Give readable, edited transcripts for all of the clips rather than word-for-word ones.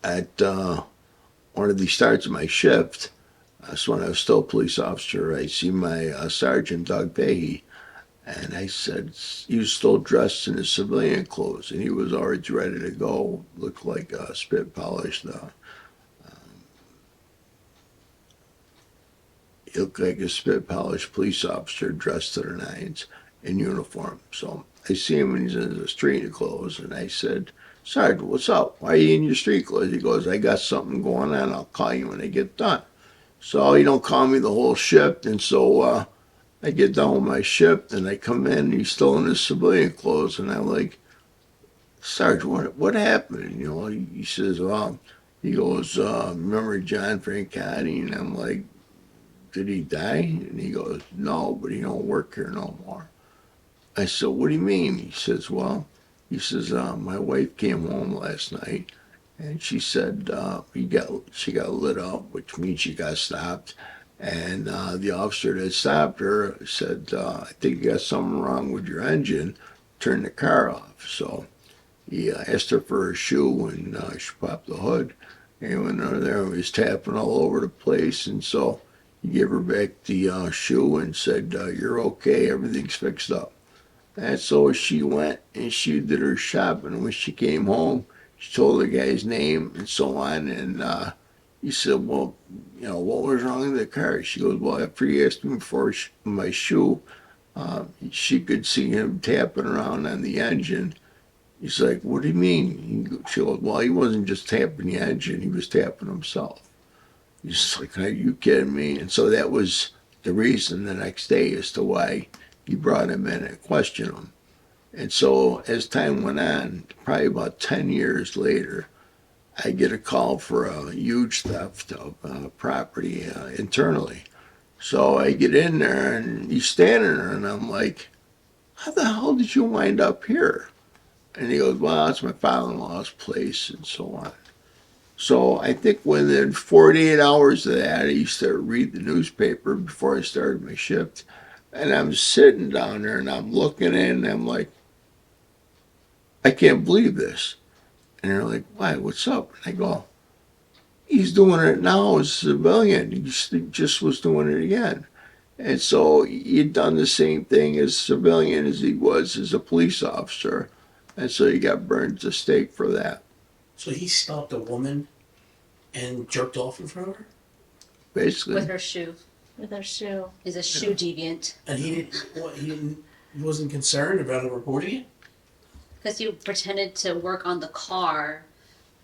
at one of the starts of my shift. So when I was still a police officer, I see my Sergeant Doug Pahey, and I said he was still dressed in his civilian clothes, and he was already ready to go. Looked like spit polished. He looked like a spit polished police officer dressed to the nines in uniform. So I see him when he's in the street clothes, and I said, Sergeant, what's up? Why are you in your street clothes? He goes, I got something going on. I'll call you when I get done. So he don't call me the whole shift, and so I get done with my shift, and I come in, and he's still in his civilian clothes, and I'm like, Sergeant, what happened? You know, he says, well, he goes, remember John Francati? And I'm like, did he die? And he goes, no, but he don't work here no more. I said, what do you mean? He says, well, my wife came home last night, and she said she got lit up, which means she got stopped. And the officer that stopped her said, I think you got something wrong with your engine. Turn the car off. So he asked her for her shoe, and she popped the hood. And he went over there and was tapping all over the place. And so he gave her back the shoe and said, you're okay, everything's fixed up. And so she went and she did her shopping. When she came home, she told the guy's name and so on. And he said, well, you know, what was wrong with the car? She goes, well, after he asked me for my shoe, she could see him tapping around on the engine. He's like, what do you mean? She goes, well, he wasn't just tapping the engine, he was tapping himself. He's like, are you kidding me? And so that was the reason the next day as to why he brought him in and questioned him. And so as time went on, probably about 10 years later, I get a call for a huge theft of property internally. So I get in there and he's standing there and I'm like, how the hell did you wind up here? And he goes, well, it's my father-in-law's place and so on. So I think within 48 hours of that, I used to read the newspaper before I started my shift. And I'm sitting down there and I'm looking in and I'm like, I can't believe this. And they're like, why, what's up? And I go, he's doing it now as a civilian. He just was doing it again. And so he'd done the same thing as a civilian as he was as a police officer. And so he got burned to stake for that. So he stopped a woman and jerked off in front of her? Basically. With her shoe. With her shoe. He's a shoe deviant. And he wasn't concerned about her reporting it? Because you pretended to work on the car.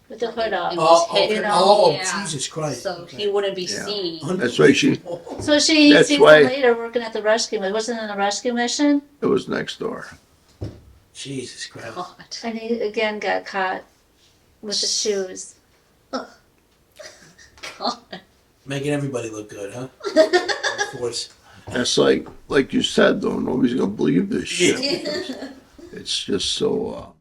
With the hood up. Jesus Christ. So he wouldn't be seen. That's why So she That's sees why- him later working at the rescue. It wasn't in the rescue mission. it was next door. Jesus Christ. God. And he again got caught with the shoes. God. Making everybody look good, huh? Of course. That's like you said, though, nobody's going to believe this shit. It's just so